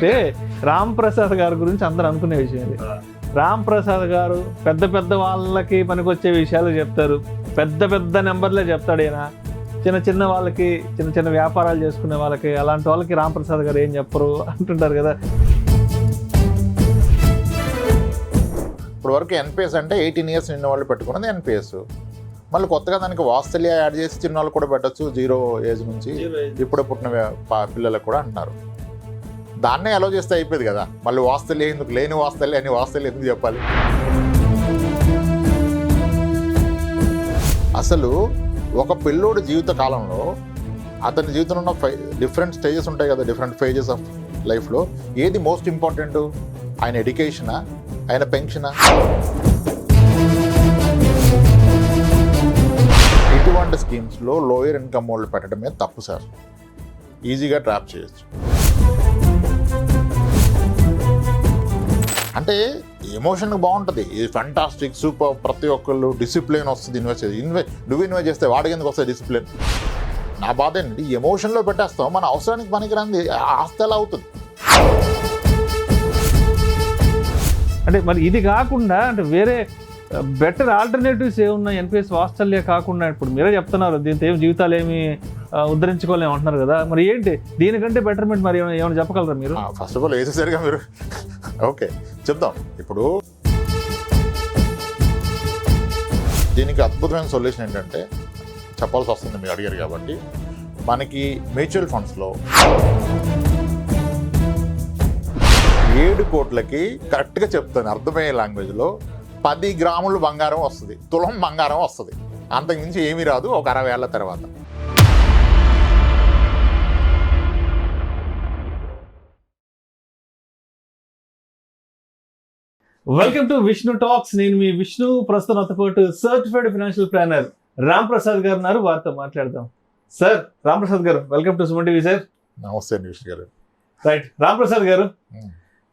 అంటే రామ్ ప్రసాద్ గారి గురించి అందరూ అనుకునే విషయం ఇది. రామ్ ప్రసాద్ గారు పెద్ద పెద్ద వాళ్ళకి పనికొచ్చే విషయాలు చెప్తారు, పెద్ద పెద్ద నెంబర్లే చెప్తాడు. ఈయన చిన్న చిన్న వాళ్ళకి, చిన్న చిన్న వ్యాపారాలు చేసుకునే వాళ్ళకి, అలాంటి వాళ్ళకి రామ్ ప్రసాద్ గారు ఏం చెప్పరు అంటుంటారు కదా. ఇప్పుడు వరకు ఎన్పిఎస్ అంటే 18 years నిన్న వాళ్ళు పెట్టుకున్నది ఎన్పిఎస్. మళ్ళీ కొత్తగా దానికి వాత్సల్య యాడ్ చేసి చిన్న వాళ్ళు కూడా పెట్టచ్చు, 0 age నుంచి ఇప్పుడు పుట్టిన పిల్లలకు కూడా అంటున్నారు. దాన్నే అలో చేస్తే అయిపోయింది కదా. మళ్ళీ వాత్సల్య ఎందుకు, లేని వాత్సల్య అని వాత్సల్య ఎందుకు చెప్పాలి? అసలు ఒక పిల్లోడి జీవిత కాలంలో అతని జీవితంలో ఉన్న డిఫరెంట్ స్టేజెస్ ఉంటాయి కదా, డిఫరెంట్ ఫేజెస్ ఆఫ్ లైఫ్లో ఏది మోస్ట్ ఇంపార్టెంట్? ఆయన ఎడ్యుకేషనా, ఆయన పెన్షనా? ఇటువంటి స్కీమ్స్లో లోయర్ ఇన్కమ్ వాళ్ళు పెట్టడమే తప్పు సార్. ఈజీగా ట్రాప్ చేయొచ్చు. అంటే ఎమోషన్ బాగుంటుంది, ఇది ఫంటాస్టిక్ సూపర్, ప్రతి ఒక్కళ్ళు డిసిప్లిన్ వస్తుంది. నువ్వు ఇన్వెస్ట్ చేస్తే వాడికి ఎందుకు వస్తుంది డిసిప్లిన్? నా బాధ ఏంటి, ఎమోషన్లో పెట్టేస్తాం, మన అవసరానికి పనికిరాంది ఆస్తి ఎలా అవుతుంది? అంటే మరి ఇది కాకుండా అంటే వేరే బెటర్ ఆల్టర్నేటివ్స్ ఏమున్నాయి? ఎన్పిఎస్ వాత్సల్య కాకుండా ఇప్పుడు మీరే చెప్తున్నారు దీంతో ఏం జీవితాలు ఏమి ఉద్ధరించుకోలేము అంటున్నారు కదా, మరి ఏంటి దీనికంటే బెటర్మెంట్? మరి ఏమైనా చెప్పగలరా మీరు? ఫస్ట్ ఆఫ్ ఆల్ వేసేసరిగా మీరు ఓకే చెప్దాం. ఇప్పుడు దీనికి అద్భుతమైన సొల్యూషన్ ఏంటంటే చెప్పాల్సి వస్తుంది, మీరు అడిగారు కాబట్టి. మనకి మ్యూచువల్ ఫండ్స్లో 7 కోట్లకి కరెక్ట్గా చెప్తాను అర్థమయ్యే లాంగ్వేజ్లో 10 గ్రాములు బంగారం వస్తుంది, తులం బంగారం వస్తుంది. అంతకుమించి ఏమీ రాదు ఒక 60 ఏళ్ల తర్వాత. Welcome to Vishnu talks. నేను మీ విష్ణు. ప్రస్తుతం నాతో పాటు certified financial planner Ram Prasad గారు ఉన్నారు, వారితో మాట్లాడదాం. సార్, రామ్ ప్రసాద్ గారు welcome to Suman TV. Sir నమస్తే విష్ణు గారు. రైట్, రామ్ ప్రసాద్ గారు,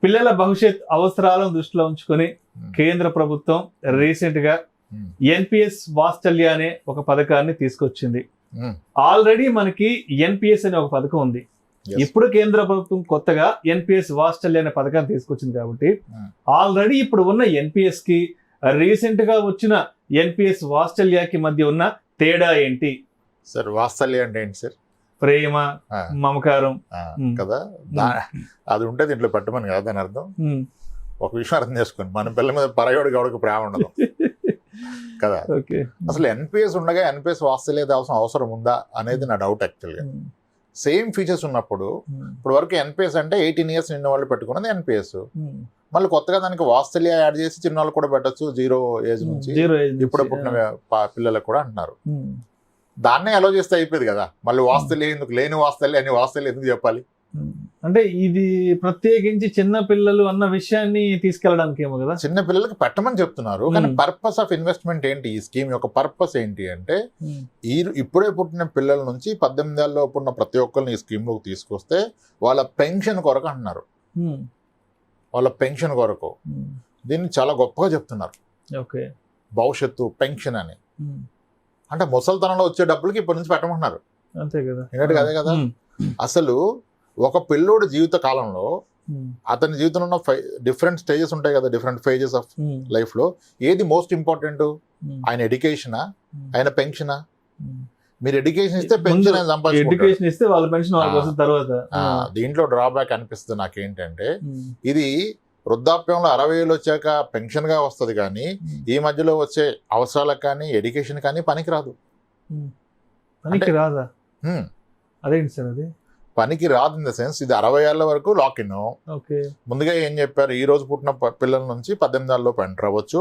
పిల్లల భవిష్యత్ అవసరాలను దృష్టిలో ఉంచుకొని కేంద్ర ప్రభుత్వం రీసెంట్ గా ఎన్పిఎస్ వాత్సల్య అనే ఒక పథకాన్ని తీసుకొచ్చింది. ఆల్రెడీ మనకి ఎన్పిఎస్ అనే ఒక పథకం ఉంది. ఇప్పుడు కేంద్ర ప్రభుత్వం కొత్తగా ఎన్పిఎస్ వాత్సల్య అనే పథకాన్ని తీసుకొచ్చింది కాబట్టి ఆల్రెడీ ఇప్పుడు ఉన్న ఎన్పిఎస్ కి రీసెంట్ గా వచ్చిన ఎన్పిఎస్ వాత్సల్యకి మధ్య ఉన్న తేడా ఏంటి? సార్ వాత్సల్య అంటే ఏంటి సార్? ప్రేమ, మమకారం కదా, అది ఉంటే దీంట్లో పెట్టమని కదా దాని అర్థం. ఒక విషయం అర్థం చేసుకోండి, మన పిల్లల మీద పరయోడు గౌడకు ప్రేమ ఉండదు కదా. అసలు ఎన్పిఎస్ ఉండగా ఎన్పిఎస్ వాత్సల్య అవసరం ఉందా అనేది నా డౌట్ యాక్చువల్గా. సేమ్ ఫీచర్స్ ఉన్నప్పుడు ఇప్పుడు వరకు ఎన్పిఎస్ అంటే 18 years నిన్న వాళ్ళు పెట్టుకున్నది ఎన్పిఎస్. మళ్ళీ కొత్తగా దానికి వాత్సల్య యాడ్ చేసి చిన్న వాళ్ళు కూడా పెట్టచ్చు, 0 age నుంచి ఇప్పుడు పుట్టిన పిల్లలకు కూడా అంటున్నారు. దాన్నే అలో చేస్తే అయిపోయింది కదా. మళ్ళీ వాత్సల్య ఎందుకు, లేని వాత్సల్య అని వాత్సల్య ఎందుకు చెప్పాలి? అంటే ఇది ప్రత్యేకించి చిన్న పిల్లలు అన్న విషయాన్ని తీసుకెళ్ళడానికి ఏమో కదా, చిన్న పిల్లలకి పెట్టమని చెప్తున్నారు. కానీ పర్పస్ ఆఫ్ ఇన్వెస్ట్మెంట్ ఏంటి? ఈ స్కీమ్ యొక్క పర్పస్ ఏంటి అంటే ఇప్పుడే పుట్టిన పిల్లల నుంచి 18 ఏళ్ళలోపు ఉన్న ప్రతి ఒక్కరిని ఈ స్కీమ్ లోకి తీసుకొస్తే వాళ్ళ పెన్షన్ కొరకు అంటున్నారు. వాళ్ళ పెన్షన్ కొరకు దీన్ని చాలా గొప్పగా చెప్తున్నారు. భవిష్యత్తు పెన్షన్ అని అంటే ముసలితనంలో వచ్చే డబ్బులకి ఇప్పటి నుంచి పెట్టమంటున్నారు. అంతే కదా, అదే కదా. అసలు ఒక పిల్లోడి జీవిత కాలంలో అతని జీవితంలో ఉన్న డిఫరెంట్ స్టేజెస్ ఉంటాయి కదా, డిఫరెంట్ ఫేజెస్ ఆఫ్ లైఫ్లో ఏది మోస్ట్ ఇంపార్టెంట్? ఆయన ఎడ్యుకేషనా, ఆయన పెన్షనా? మీరు ఎడ్యుకేషన్ ఇస్తే పెన్షన్ సంపాదించుకుంటారు. దీంట్లో డ్రాబ్యాక్ అనిపిస్తుంది నాకేంటంటే, ఇది వృద్ధాప్యంలో 60 ఏళ్ళు వచ్చాక పెన్షన్ గా వస్తుంది, కానీ ఈ మధ్యలో వచ్చే అవసరాలకు కానీ ఎడ్యుకేషన్ కానీ పనికిరాదు. అదేంటి సార్ అది? పనికి రాదు ఇన్ ద సెన్స్, ఇది 60 ఏళ్ల వరకు లాక్ ఇన్. ముందుగా ఏం చెప్పారు, ఈ రోజు పుట్టిన పిల్లల నుంచి 18 ఏళ్ళలోపు ఎంటర్ అవ్వచ్చు.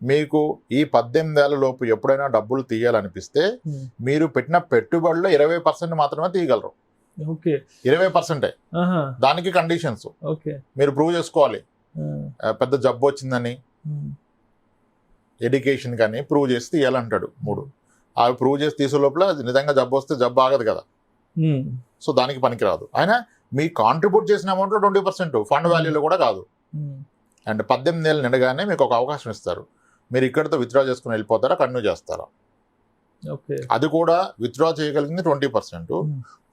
మీకు ఈ 18 ఏళ్ల లోపు ఎప్పుడైనా డబ్బులు తీయాలనిపిస్తే మీరు పెట్టిన పెట్టుబడిలో 20% మాత్రమే తీయగలరు. 20%. దానికి కండిషన్స్ మీరు ప్రూవ్ చేసుకోవాలి. పెద్ద జబ్బు వచ్చిందని, ఎడ్యుకేషన్ కానీ ప్రూవ్ చేసి తీయాలంటాడు 3. అవి ప్రూవ్ చేసి తీసే లోపల నిజంగా జబ్బు వస్తే జబ్బు ఆగదు కదా, సో దానికి పనికిరాదు. అయినా మీ కాంట్రిబ్యూట్ చేసిన అమౌంట్లో 20% ఫండ్ వాల్యూలో కూడా కాదు. అండ్ 18 ఏళ్ళు నిండగానే మీకు ఒక అవకాశం ఇస్తారు. మీరు ఇక్కడితో విత్డ్రా చేసుకుని వెళ్ళిపోతారా, కంటిన్యూ చేస్తారా? అది కూడా విత్డ్రా చేయగలిగింది 20%.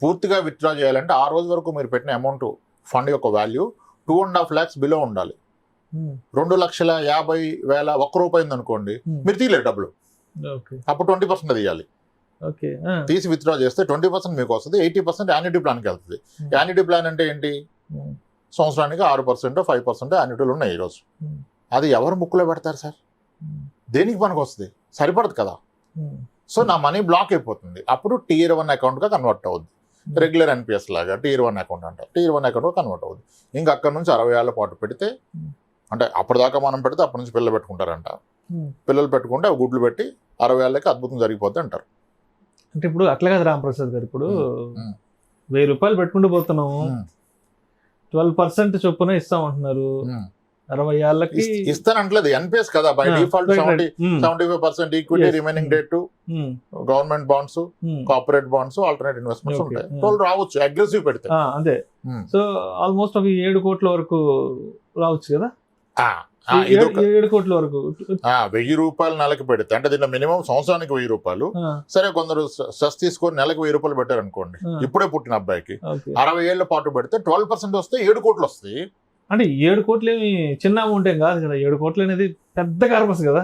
పూర్తిగా విత్డ్రా చేయాలంటే ఆ రోజు వరకు మీరు పెట్టిన అమౌంట్ ఫండ్ యొక్క వాల్యూ 2.5 lakhs బిలో ఉండాలి. 2,50,000 ₹1 అనుకోండి, మీరు తీయలేరు డబ్బులు, అప్పుడు 20% తీయాలి. తీసి విత్డ్రా చేస్తే 20% మీకు వస్తుంది, 80% యాన్యుటీ ప్లాన్కి వెళ్తుంది. యాన్యుటీ ప్లాన్ అంటే ఏంటి? సంవత్సరానికి 6% 5% యాన్యుటీలు ఉన్నాయి ఈరోజు. అది ఎవరు ముక్కులో పెడతారు సార్? దేనికి పనికి వస్తుంది? సరిపడదు కదా. సో నా మనీ బ్లాక్ అయిపోతుంది. అప్పుడు Tier 1 అకౌంట్గా కన్వర్ట్ అవుద్ది. రెగ్యులర్ NPS లాగా Tier 1 అకౌంట్ అంటారు. Tier 1 అకౌంట్గా కన్వర్ట్ అవుద్ది. ఇంకా అక్కడ నుంచి 60 ఏళ్ల పాటు పెడితే, అంటే అప్పటిదాకా మనం పెడితే అప్పటి నుంచి పిల్లలు పెట్టుకుంటారంట. పిల్లలు పెట్టుకుంటే అవి గుడ్లు పెట్టి 60 ఏళ్ళకి అద్భుతం జరిగిపోద్ది అంటారు. అంటే ఇప్పుడు అట్లా కదా రామప్రసాద్ గారు, ఇప్పుడు 1000 రూపాయలు పెట్టుకుంటూ పోతున్నాము, 12% చొప్పున ఇస్తామంటున్నారు. 60 ఏళ్ళకి ఇస్తానంటలేదు, NPS కదా by default. 75% equity, remaining date to government bonds, corporate bonds, alternate investments ఉంటాయి. వాళ్ళు రావచ్చు అగ్రెసివ్ పెడితే. అంతే. సో ఆల్మోస్ట్ ఒక 7 కోట్ల వరకు రావచ్చు కదా. 7 కోట్ల వరకు 1000 రూపాయలు నెలకి పెడితే, అంటే దీంట్లో మినిమం సంవత్సరానికి 1000 రూపాయలు. సరే, కొందరు స్ట్రెస్ తీసుకొని నెలకు 1000 రూపాయలు పెట్టారు అనుకోండి, ఇప్పుడే పుట్టిన అబ్బాయికి 60 ఏళ్ల పాటు పెడితే 12% వస్తే 7 కోట్లు వస్తాయి. అంటే 7 కోట్లు ఏమి చిన్న అమౌంట్ ఏం కాదు కదా. 7 కోట్లు అనేది పెద్ద కార్పస్ కదా.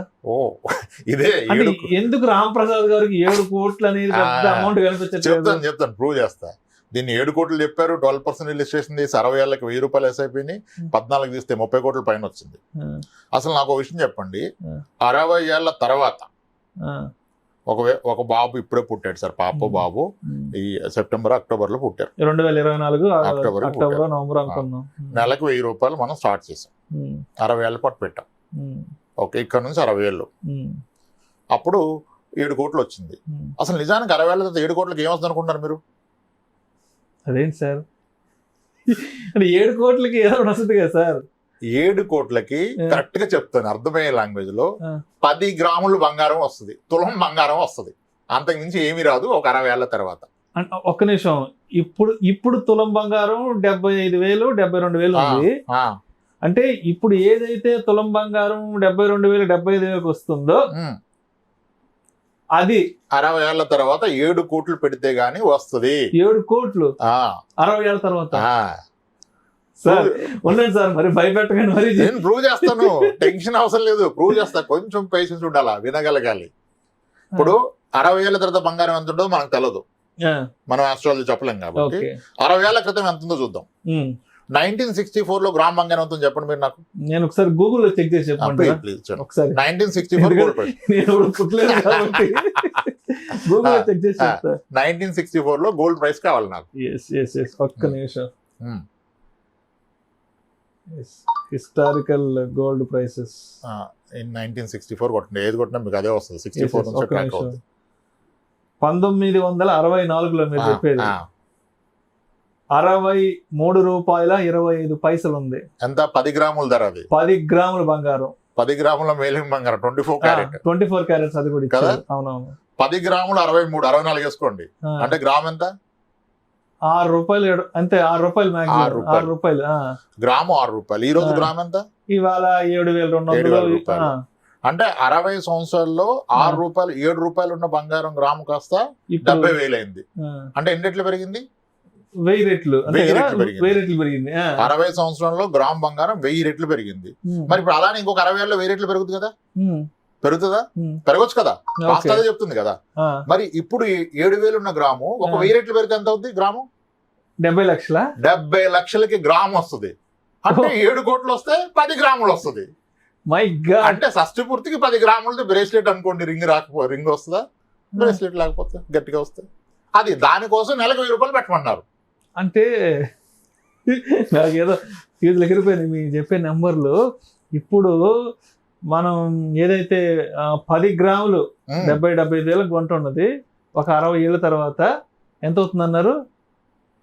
ఇదే ఎందుకు రామప్రసాద్ గారికి 7 కోట్లు అనేది పెద్ద అమౌంట్ కనిపించదు? చెప్తాను, ప్రూవ్ చేస్తా. దీన్ని 7 కోట్లు చెప్పారు, 12% రిజిస్ట్రేషన్ తీసి 60 ఏళ్ళకి 1000 రూపాయలు ఎస్ఐపిని 14 తీస్తే 30 కోట్ల పైన వచ్చింది. అసలు నాకు ఒక విషయం చెప్పండి, 60 ఏళ్ల తర్వాత ఒక బాబు ఇప్పుడే పుట్టాడు సార్, పాప బాబు ఈ సెప్టెంబర్ అక్టోబర్ లో పుట్టారు. 2024 అక్టోబర్ నవంబర్ అనుకున్నాం. నెలకు 1000 రూపాయలు మనం స్టార్ట్ చేసాం, 60 ఏళ్ళ పాటు పెట్టాం. ఓకే, ఇక్కడ నుంచి 60 ఏళ్ళు, అప్పుడు 7 కోట్లు వచ్చింది. అసలు నిజానికి 60 ఏళ్ళ తర్వాత 7 కోట్లకి ఏమొస్తుంది అనుకుంటున్నారు మీరు? అదేంటి సార్, అంటే 7 కోట్లకి ఏదో వస్తుంది కదా సార్? 7 కోట్లకి కరెక్ట్ గా చెప్తాను అర్థమయ్యే లాంగ్వేజ్ లో 10 గ్రాములు బంగారం వస్తుంది, తులం బంగారం వస్తుంది. అంతకుమించి ఏమీ రాదు ఒక 60 ఏళ్ల తర్వాత. ఒక్క నిమిషం, ఇప్పుడు తులం బంగారం 75,000 72,000 ఉంది. అంటే ఇప్పుడు ఏదైతే తులం బంగారం 72,000 75,000 వస్తుందో అది 60 ఏళ్ల తర్వాత 7 కోట్లు పెడితే గానీ వస్తుంది. 7 కోట్లు 60 ఏళ్ల తర్వాత? సార్ ఉండండి సార్, మరి భయపెట్టకండి. మరి నేను ప్రూవ్ చేస్తాను, టెన్షన్ అవసరం లేదు, ప్రూవ్ చేస్తా. కొంచెం పేషెన్స్ ఉండాలా, వినగలగాలి. ఇప్పుడు 60 ఏళ్ల తర్వాత బంగారం ఎంత ఉంటుందో మనకు తెలియదు, మనం ఆస్ట్రాలజీ చెప్పలేం కాబట్టి. 60 ఏళ్ల క్రితం ఎంత ఉందో చూద్దాం. 1964 లో గ్రామ్ బంగారం ఎంత చెప్పండి మీరు నాకు. నేను ఒకసారి గూగుల్లో చెక్ చేసి చెప్పండి ఒకసారి. 1964 లో గోల్డ్ ప్రైస్ కావాలి నాకు. ఒక్క నిమిషం. హిస్టారికల్ గోల్డ్ ప్రైసెస్ ఇన్ 1964 కొట్టండి, ఏది కొట్టినా మీకు అదే వస్తుంది. 64 నుంచి ట్రాక్ అవుతుంది. 1964లో మీరు చెప్పేది 63 రూపాయల 25 పైసలు ఉంది. ఎంత? 10 గ్రాముల ధర. అది 10 గ్రాముల బంగారం, 10 గ్రాముల మేలింగ్ బంగారం, 24 క్యారెట్స్. అది కూడా కదా. అవునవును. 10 గ్రాములు 63, 64 వేసుకోండి, అంటే గ్రామ్ ఎంత? 6 రూపాయలు అంతే. 6 రూపాయలు మ్యాక్సిమం. 6 రూపాయలు గ్రాము. 6 రూపాయలు. ఈ రోజు గ్రామ్ ఎంత? ఇవాళ 7,200. అంటే 60 సంవత్సరాల్లో 6 రూపాయలు 7 రూపాయలు ఉన్న బంగారం గ్రాము కాస్త 70,000 అయింది. అంటే ఎన్ని రెట్లు పెరిగింది? 1000 రెట్లు. 1000 రెట్లు పెరిగింది. 60 సంవత్సరంలో గ్రామ్ బంగారం 1000 రెట్లు పెరిగింది. మరి ఇప్పుడు అలానే ఇంకొక 60 ఏళ్ళలో 1000 రెట్లు పెరుగుతుంది కదా? పెరుగుతుందా? పెరగచ్చు కదా, కాస్త అదే చెప్తుంది కదా. మరి ఇప్పుడు 7,000 ఉన్న గ్రాము ఒక 1000 రెట్లు పెరిగితే ఎంత అవుతుంది గ్రాము? 70 లక్షల. 70 లక్షలకి గ్రాము వస్తుంది. అంటే 7 కోట్లు వస్తే 10 గ్రాములు వస్తుంది. My God. అంటే షష్టి పూర్తికి 10 గ్రాములది బ్రేస్లెట్ అనుకోండి. రింగ్ వస్తుందా? బ్రేస్లెట్ లేకపోతే గట్టిగా వస్తుంది. అది దానికోసం నెలకు 1000 రూపాయలు పెట్టమన్నారు. అంటే నాకేదో ఫీజులు ఎగిరిపోయింది మీ చెప్పే నెంబర్లు. ఇప్పుడు మనం ఏదైతే 10 గ్రాములు 70-75 వేలకు కొంట ఉన్నది, ఒక 60 ఏళ్ళ తర్వాత ఎంత అవుతుంది అన్నారు?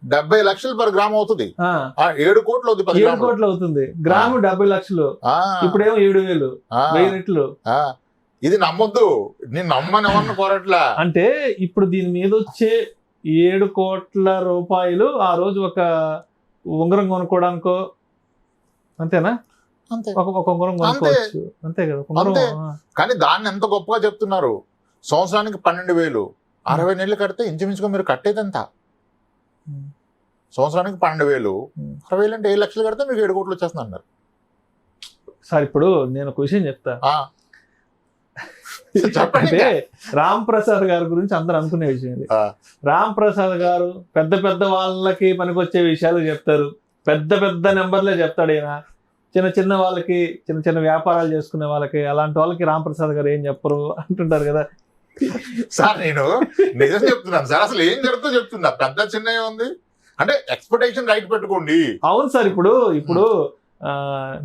70 లక్షలు పర్ గ్రామ్ అవుతుంది. 7 కోట్లు అవుతుంది. 7 కోట్లు అవుతుంది. గ్రాము 70 లక్షలు. ఇప్పుడేమో 7,000. 1000 రెట్లు. ఇది నమ్మొద్దు, నేను నమ్మని ఎవరిని కోరట్లా. అంటే ఇప్పుడు దీని మీద వచ్చే 7 కోట్ల రూపాయలు ఆ రోజు ఒక ఉంగరం కొనుక్కోవడానికో అంతేనా? ఒక ఉంగరం కొనుక్కోవచ్చు, అంతే కదా. కానీ దాన్ని ఎంత గొప్పగా చెప్తున్నారు. సంవత్సరానికి 12,000, 60 నెలలు కడితే ఇంచుమించుగా మీరు కట్టేదంతా సంవత్సరానికి 12,000, 60,000 అంటే 7 లక్షలు కడితే మీకు 7 కోట్లు వచ్చేస్తుంది అన్నారు. సార్ ఇప్పుడు నేను ఒక విషయం చెప్తా. చెప్పండి. అంటే రామ్ ప్రసాద్ గారి గురించి అందరూ అనుకునే విషయం ఇది. రామ్ ప్రసాద్ గారు పెద్ద పెద్ద వాళ్ళకి పనికొచ్చే విషయాలు చెప్తారు, పెద్ద పెద్ద నెంబర్లే చెప్తాడు. ఈయన చిన్న చిన్న వాళ్ళకి, చిన్న చిన్న వ్యాపారాలు చేసుకునే వాళ్ళకి, అలాంటి వాళ్ళకి రామ్ ప్రసాద్ గారు ఏం చెప్పరు అంటుంటారు కదా. సార్ నేను నిజం చెప్తున్నాను సార్, అసలు ఏం జరుగుతుందో చెప్తున్నా. పెద్ద చిన్న ఉంది అంటే ఎక్స్పెక్టేషన్ రైట్ పెట్టుకోండి. అవును సార్, ఇప్పుడు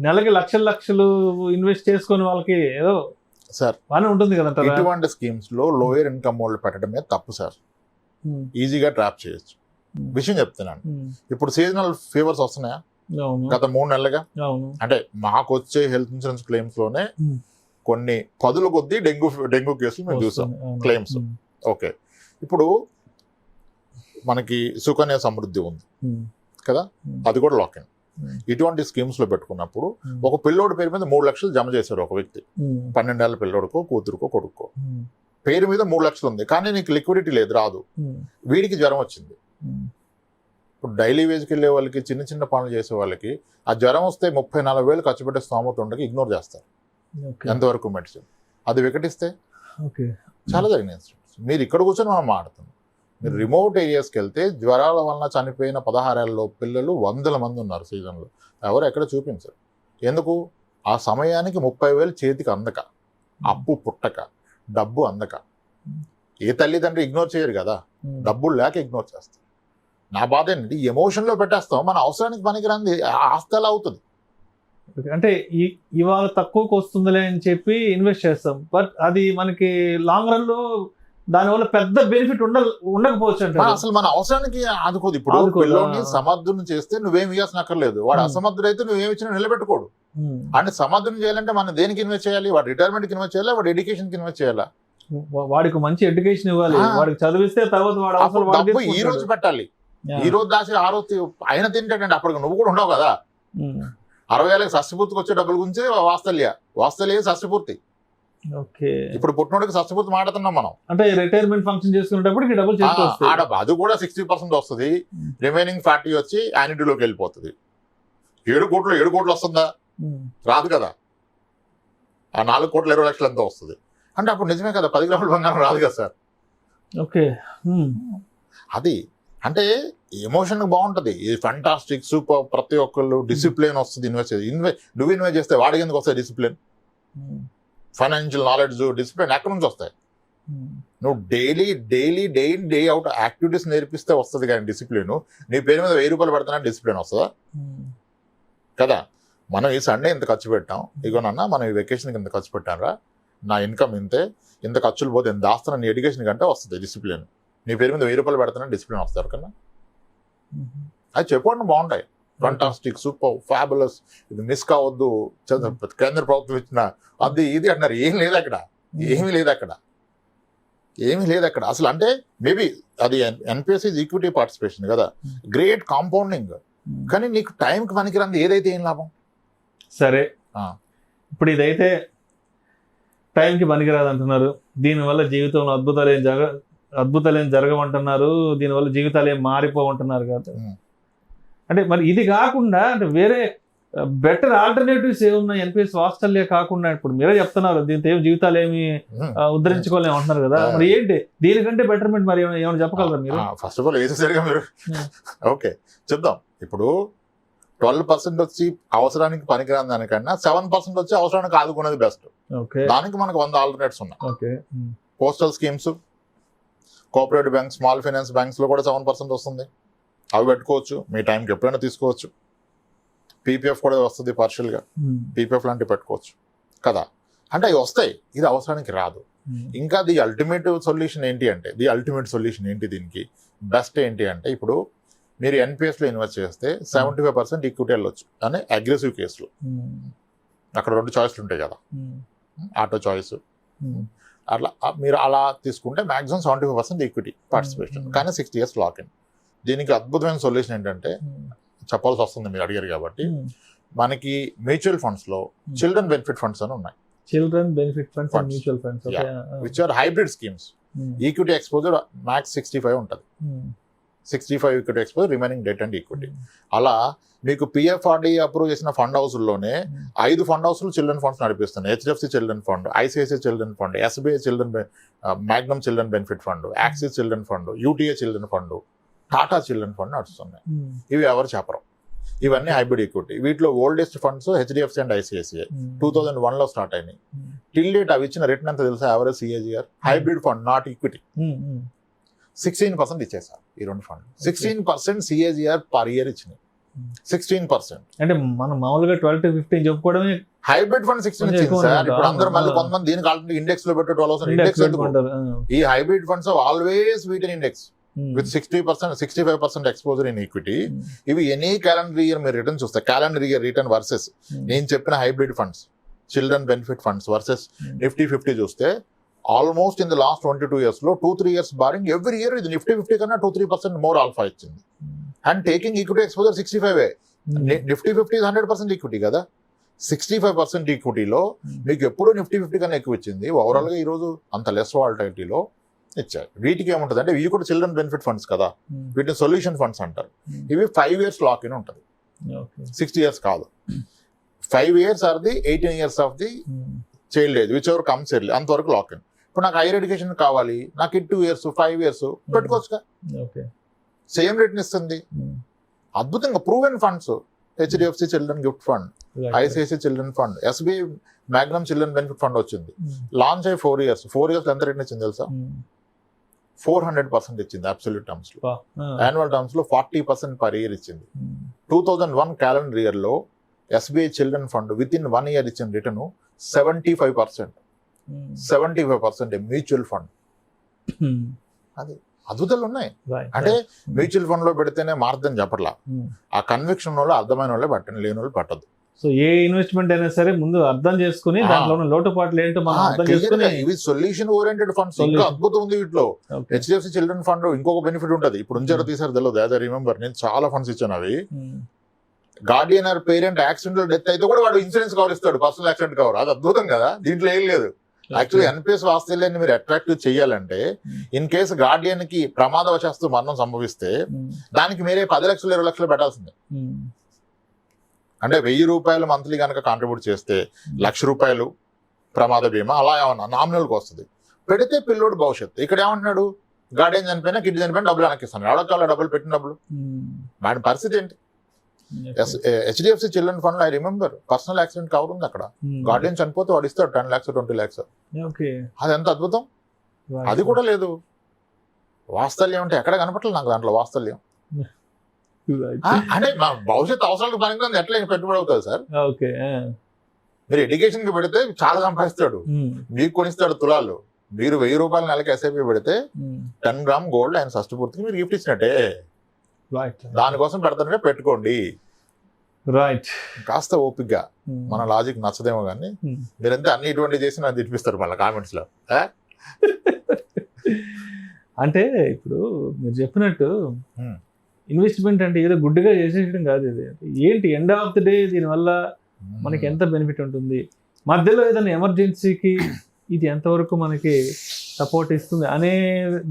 నెలకి లక్షలు ఇన్వెస్ట్ చేసుకునే వాళ్ళకి ఏదో సార్ బాగానే ఉంటుంది కదా. ఇటువంటి స్కీమ్స్ లో లోయర్ ఇన్కమ్ వాళ్ళు పెట్టడమే తప్పు సార్. ఈజీగా ట్రాప్ చేయొచ్చు. విషయం చెప్తున్నాను. ఇప్పుడు సీజనల్ ఫీవర్స్ వస్తున్నాయా గత 3 నెలలుగా? అంటే మాకు వచ్చే హెల్త్ ఇన్సూరెన్స్ క్లెయిమ్స్ లోనే కొన్ని 10ల కొద్దీ డెంగ్యూ కేసులు మేము చూసాం క్లెయిమ్స్. ఓకే, ఇప్పుడు మనకి సుకన్య సమృద్ధి ఉంది కదా, అది కూడా లాక్ ఇన్. ఇటువంటి స్కీమ్స్ లో పెట్టుకున్నప్పుడు ఒక పిల్లోడి పేరు మీద 3 లక్షలు జమ చేశాడు ఒక వ్యక్తి. 12 ఏళ్ల పిల్లోడికో, కూతురుకో, కొడుకో పేరు మీద 3 లక్షలు ఉంది, కానీ నీకు లిక్విడిటీ లేదు, రాదు. వీడికి జ్వరం వచ్చింది. ఇప్పుడు డైలీ వేజ్కి వెళ్ళే వాళ్ళకి, చిన్న చిన్న పనులు చేసే వాళ్ళకి ఆ జ్వరం వస్తే 30-40 ఖర్చు పెట్టే స్తోమత ఉండగా ఇగ్నోర్ చేస్తారు. ఎంతవరకు మెడిసిన్ అది వికటిస్తే చాలా జరిగిన ఇన్సిడెంట్స్. మీరు ఇక్కడ కూర్చొని మనం మాట్లాడుతున్నాం. మీరు రిమోట్ ఏరియాస్కి వెళ్తే జ్వరాల వలన చనిపోయిన 16 ఏళ్ళలో పిల్లలు 100 మంది ఉన్నారు సీజన్లో. ఎవరు ఎక్కడ చూపించారు. ఎందుకు? ఆ సమయానికి 30,000 చేతికి అందక, అప్పు పుట్టక, డబ్బు అందక. ఏ తల్లిదండ్రి ఇగ్నోర్ చేయరు కదా, డబ్బులు లేక ఇగ్నోర్ చేస్తారు. నా బాధ ఏంటంటే ఎమోషన్లో పెట్టేస్తాం, మన అవసరానికి పనికిరాంది ఆస్తి ఎలా అవుతుంది. అంటే ఇవాళ తక్కువకి వస్తుందిలే అని చెప్పి ఇన్వెస్ట్ చేస్తాం, బట్ అది మనకి లాంగ్ రన్ లో దానివల్ల పెద్ద బెనిఫిట్ ఉండకపోవచ్చు. అంటే అసలు మన అవసరానికి ఆదుకోదు. ఇప్పుడు పిల్లోని సమర్థుని చేస్తే నువ్వేం ఇవ్వాల్సిన అక్కర్లేదు. వాడు అసమర్థుడైతే నువ్వేమి ఇచ్చినా నిలబెట్టుకోడు. అంటే సమర్థుని చేయాలంటే మనం దేనికి ఇన్వెస్ట్ చేయాలి? వాడు రిటైర్మెంట్కి ఇన్వెస్ట్ చేయాలా, వాడు ఎడ్యుకేషన్కి ఇన్వెస్ట్ చేయాలా? వాడికి మంచి ఎడ్యుకేషన్ ఇవ్వాలి, వాడికి చదివిస్తే తర్వాత వాడు ఈ రోజు పెట్టాలి. ఈ రోజు దాచి ఆ రోజు ఆయన తింటాడండి. అప్పటికి నువ్వు కూడా ఉండవు కదా. 60 ఏళ్ళకి షష్టిపూర్తికి వచ్చే డబ్బుల గురించి వాస్తల్య షష్టిపూర్తి. ఇప్పుడు పుట్టినోడికి షష్టిపూర్తి మాట్లాడుతున్నాం మనం. అంటే రిటైర్మెంట్ ఫంక్షన్ చేసుకునేటప్పుడు డబ్బులు అది కూడా 60% వస్తుంది. రిమైనింగ్ 40 వచ్చి యాన్యుటీలోకి వెళ్ళిపోతుంది. 7 కోట్లు వస్తుందా? రాదు కదా. ఆ 4,20,00,000 ఎంతో వస్తుంది. అంటే అప్పుడు నిజమే కదా, 10 గ్రాముల బంగారం రాదు కదా సార్. ఓకే, అది అంటే ఎమోషన్ బాగుంటుంది. ఫంటాస్టిక్, సూపర్, ప్రతి ఒక్కళ్ళు డిసిప్లిన్ వస్తుంది. నువ్వు ఇన్వెస్ట్ చేస్తే వాడికి ఎందుకు వస్తాయి డిసిప్లిన్? ఫైనాన్షియల్ నాలెడ్జ్, డిసిప్లిన్ ఎక్కడి నుంచి వస్తాయి? నువ్వు డే అవుట్ యాక్టివిటీస్ నేర్పిస్తే వస్తుంది కానీ డిసిప్లిన్. నీ పేరు మీద 1000 రూపాయలు పెడతానా డిసిప్లిన్ వస్తుందా? కదా. మనం ఈ సండే ఇంత ఖర్చు పెట్టాం, ఇగోనన్నా మనం ఈ వెకేషన్కి ఇంత ఖర్చు పెట్టానరా, నా ఇన్కమ్ ఇంతే, ఇంత ఖర్చులు పోతే ఎంత దాస్తున్నా నీ ఎడ్యుకేషన్ కంటే వస్తుంది డిసిప్లిన్. నీ పేరు మీద 1000 రూపాయలు పెడతానా డిసిప్లిన్ వస్తారు కన్నా. అది చెప్పండి, బాగుంటాయి. ఫంటాస్టిక్, సూపర్, ఫ్యాబులస్, ఇది మిస్ కావద్దు, కేంద్ర ప్రభుత్వం ఇచ్చిన అది ఇది అంటున్నారు. ఏమీ లేదు అక్కడ అసలు. అంటే మేబీ అది ఎన్పిఎస్ ఈక్విటీ పార్టిసిపేషన్ కదా, గ్రేట్ కాంపౌండింగ్. కానీ నీకు టైంకి పనికిరాంది ఏదైతే ఏం లాభం? సరే, ఇప్పుడు ఇదైతే టైంకి పనికిరాదు అంటున్నారు, దీనివల్ల జీవితంలో అద్భుతాలు ఏం జరగమంటున్నారు, దీనివల్ల జీవితాలు ఏం మారిపోమంటున్నారు కదా. అంటే మరి ఇది కాకుండా అంటే వేరే బెటర్ ఆల్టర్నేటివ్స్ ఏమున్నాయి? ఎన్పిఎస్ వాత్సల్య కాకుండా ఇప్పుడు మీరే చెప్తున్నారు దీంతో ఏం జీవితాలు ఏమి ఉద్ధరించుకోలేము అంటున్నారు కదా. మరి ఏంటి దీనికంటే బెటర్మెంట్? మరి ఏమైనా చెప్పగలరా మీరు? ఫస్ట్ ఆఫ్ ఆల్ ఏది సరిగా మీరు ఓకే చెప్దాం. ఇప్పుడు 12% వచ్చి అవసరానికి పనికిరాని దానికన్నా 7% వచ్చి అవసరానికి ఆదుకునేది బెస్ట్. దానికి మనకు 100 ఆల్టర్నేట్స్ ఉన్నాయి. Postal schemes, cooperative banks, small finance banks లో కూడా 7% వస్తుంది. అవి పెట్టుకోవచ్చు, మీ టైంకి ఎప్పుడైనా తీసుకోవచ్చు. పీపీఎఫ్ కూడా వస్తుంది పార్షియల్గా, పీపీఎఫ్ లాంటివి పెట్టుకోవచ్చు కదా. అంటే అవి వస్తాయి, ఇది అవసరానికి రాదు. ఇంకా ది అల్టిమేట్ సొల్యూషన్ ఏంటి దీనికి బెస్ట్ ఏంటి అంటే, ఇప్పుడు మీరు ఎన్పిఎస్లో ఇన్వెస్ట్ చేస్తే 75% ఈక్విటీ వెళ్ళొచ్చు అని అగ్రెసివ్ కేసులో. అక్కడ 2 చాయిస్లు ఉంటాయి కదా, ఆటో చాయిస్, అట్లా మీరు అలా తీసుకుంటే మాక్సిమం 75% ఈక్విటీ పార్టిసిపేషన్, కానీ 60 years లాక్ ఇన్. దీనికి అద్భుతమైన సొల్యూషన్ ఏంటంటే, చెప్పాల్సి వస్తుంది మీరు అడిగారు కాబట్టి, మనకి మ్యూచువల్ ఫండ్స్ లో చిల్డ్రన్ బెనిఫిట్ ఫండ్స్ అని ఉన్నాయి. Which are hybrid schemes. Equity exposure max 65 ఉంటుంది. 65 equity exposure, remaining debt and equity. అలా మీకు పిఎఫ్ఆర్డీ అప్రూవ్ చేసిన ఫండ్ హౌస్లోనే 5 ఫండ్ హౌస్లు చిల్డ్రన్ ఫండ్స్ నడిపిస్తున్నాయి. HDFC children fund, ICICI children fund, SBI children, Magnum children benefit fund, Axis children fund, UTI children fund, Tata children fund నడుస్తున్నాయి. ఇవి ఎవరు చెప్పరు. ఇవన్నీ హైబ్రిడ్ ఈక్విటీ. వీటిలో oldest funds HDFC and ICICI 2001లో స్టార్ట్ అయినాయి. టిల్ డేట్ అవి ఇచ్చిన రిటర్న్ ఎంత తెలుసా? Average CAGR, hybrid fund not equity, 16% ఇచ్చేసారు ఈ రెండు ఫండ్. 16% సిఏజిఆర్ పర్ ఇయర్ ఇచ్చినాయి. 16% అంటే మనం మామూలుగా 12 to 15 చెప్పుకోవడమే. హైబ్రిడ్ ఫండ్ 16 ఇచ్చింది సార్. ఇప్పుడు అందరూ మళ్ళీ కొంతమంది దీనికి ఆల్రెడీ ఇండెక్స్ లో పెట్టే 12% ఇండెక్స్ ఎందుకు? ఈ hybrid funds always wheat in index with 60%, 65% exposure in equity. ఇవి ఎనీ క్యాలెండర్ ఇయర్ మీరు రిటర్న్ చూస్తే, క్యాలెండర్ ఇయర్ రిటర్న్ వర్సెస్ నేను చెప్పిన hybrid funds, children benefit funds versus Nifty 50 చూస్తే almost in the last 22 years లో 2-3 years barring every year ఇది Nifty 50 కన్నా 2-3% more alpha ఇచ్చింది. And taking equity exposure 65. Nifty 50 is 100% equity కదా. 65% ఈక్విటీలో మీకు ఎప్పుడు నిఫ్టీ 50 కన్నా ఎక్కువ ఇచ్చింది. ఓవరాల్ గా ఈ రోజు అంత లెస్ వాలటిలిటీలో ఇచ్చారు. వీటికి ఏముంటుంది అంటే ఇవి కూడా చిల్డ్రన్ బెనిఫిట్ ఫండ్స్ కదా, వీటిని సొల్యూషన్ ఫండ్స్ అంటారు. ఇవి 5 years లాక్ ఇన్ ఉంటుంది, 60 years కాదు. 5 years are the 18 years of the child age, which ever comes early, అంతవరకు లాక్ ఇన్. ఇప్పుడు నాకు హైయర్ ఎడ్యుకేషన్ కావాలి, నాకు 2 years 5 years పెట్టుకోవచ్చుగా, సేమ్ రేట్ని ఇస్తుంది. అద్భుతంగా proven funds, HDFC children gift fund, ICICI children fund, SBI Magnum children benefit fund వచ్చింది. Launch అయ్యి 4 years, 4 years ఎంత రేట్ ఇచ్చింది తెలుసా? 400% ఇచ్చింది అబ్సల్యూట్ టర్మ్స్ లో. యాన్యువల్ టర్మ్స్ లో 40% పర్ ఇయర్ ఇచ్చింది. 2001 క్యాలెండర్ ఇయర్ లో SBI children fund with in 1 year ఇచ్చిన రిటర్న్ 75%. 75% mutual fund. అది అద్భుతాలు ఉన్నాయి. అంటే మ్యూచువల్ ఫండ్ లో పెడితేనే మారుద్దని చెప్పట్లా, ఆ కన్విక్షన్ వాళ్ళు అర్థమైన వాళ్ళే పట్టండి, లేని వాళ్ళు పట్టదు. సో ఏ ఇన్వెస్ట్మెంట్ అయినా సరే ముందు అర్థం చేసుకుని దాంట్లో ఉన్న లోటుపాట్లు ఏంటో మనం అర్థం చేసుకుని, ఇవి సొల్యూషన్ ఓరియంటెడ్ ఫండ్స్. ఇంకా అద్భుతం ఉంది వీటిలో. హెచ్డిఎఫ్సి చిల్డ్రన్ ఫండ్ ఇంకొక బెనిఫిట్ ఉంటుంది, ఇప్పుడు ఉంచారో తీసారు తెలియదు, అదే రిమెంబర్. నేను చాలా ఫండ్స్ ఇచ్చాను. అవి guardian or parent accidental death అయితే కూడా వాడు ఇన్సూరెన్స్ కవర్ ఇస్తాడు, పర్సనల్ యాక్సిడెంట్ కవర్. అది అద్భుతం కదా. దీంట్లో ఏం లేదు. యాక్చువల్లీ ఎన్పిఎస్ వాస్తవ్యాన్ని మీరు అట్రాక్టివ్ చేయాలంటే, ఇన్ కేసు గార్డియన్ కి ప్రమాదవశాత్తు మరణం సంభవిస్తే దానికి మీరే 10 లక్షలు 20 లక్షలు పెట్టాల్సిందే. అంటే 1000 రూపాయలు మంత్లీ కనుక కాంట్రిబ్యూట్ చేస్తే 1,00,000 రూపాయలు ప్రమాద బీమా అలా ఏమన్నా నామినల్కి వస్తుంది. పెడితే పిల్లోడు భవిష్యత్తు. ఇక్కడ ఏమంటున్నాడు, గార్డియన్ చనిపోయినా కిడ్ చనిపోయినా డబ్బులు వెనక్కిస్తాను. ఎవడొక్క డబ్బులు పెట్టిన డబ్బులు వాడి పరిస్థితి ఏంటి? HDFC children fund I remember personal accident cover ఉంది అక్కడ. గార్డియన్ చనిపోతే వాడు ఇస్తాడు 10 lakhs 20 lakhs. అది ఎంత అద్భుతం. అది కూడా లేదు. వాస్తల్యం అంటే ఎక్కడ కనపట్లేదు నాకు దాంట్లో వాస్తల్యం. అంటే మా భవిష్యత్ అవసరాలకు పనికి ఎట్లా పెట్టుబడి అవుతుంది సార్. మీరు ఎడ్యుకేషన్ కి పెడితే చాలా సంపాదిస్తాడు, మీకు కొనిస్తాడు తులాలు. మీరు 1000 రూపాయల నెలకి ఎస్ఐపి పెడితే 10 grams గోల్డ్ ఆయన షష్టి పూర్తికి మీరు గిఫ్ట్ ఇచ్చినట్టే. దానికోసం పెడతానంటే పెట్టుకోండి. రైట్. కాస్త ఓపిక్గా, మన లాజిక్ నచ్చదేమో కానీ మీరంతా అన్ని ఇటువంటి చేసి నాకు తినిపిస్తారు మళ్ళీ కామెంట్స్ లో. అంటే ఇప్పుడు మీరు చెప్పినట్టు ఇన్వెస్ట్మెంట్ అంటే ఏదో గుడ్డుగా చేసేయడం కాదు. ఇది ఏంటి, ఎండ్ ఆఫ్ ది డే దీనివల్ల మనకి ఎంత బెనిఫిట్ ఉంటుంది, మధ్యలో ఏదైనా ఎమర్జెన్సీకి ఇది ఎంతవరకు మనకి సపోర్ట్ ఇస్తుంది అనే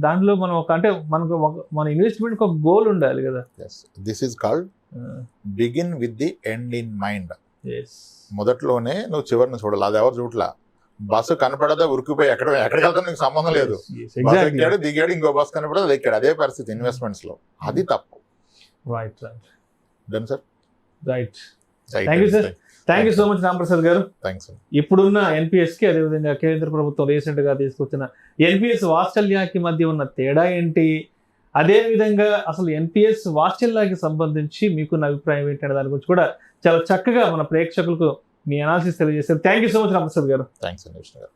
దాంట్లో మనం అంటే మనకు మన ఇన్వెస్ట్మెంట్ ఒక గోల్ ఉండాలి కదా. This is called begin with the end in mind. మొదట్లోనే నువ్వు చివరిని చూడాలి. అది ఎవరు చూడలా. బస్సు కనపడదా ఉరికిపోయి ఎక్కడికి వెళ్తా నీకు సంబంధం లేదు. బస్సు ఎక్కాడు దిగాడు, ఇంకో బస్సు కనపడదు ఎక్కాడు. అదే పరిస్థితి ఇన్వెస్ట్మెంట్స్ లో. అది తప్పు. Right done sir. Right. Thank you sir. Thank you so much Ramprasad గారు. ఇప్పుడున్న ఎన్పిఎస్ కి, అదేవిధంగా కేంద్ర ప్రభుత్వం రీసెంట్ గా తీసుకొచ్చిన ఎన్పిఎస్ వాత్సల్యాకి మధ్య ఉన్న తేడా ఏంటి, అదేవిధంగా అసలు ఎన్పిఎస్ వాత్సల్యాకి సంబంధించి మీకున్న అభిప్రాయం ఏంటనే దాని గురించి కూడా చాలా చక్కగా మన ప్రేక్షకులకు మీ అనాలిసిస్ తెలియజేశారు. Thank you so much Ramprasad గారు. థ్యాంక్స్ అండి విష్ణు గారు.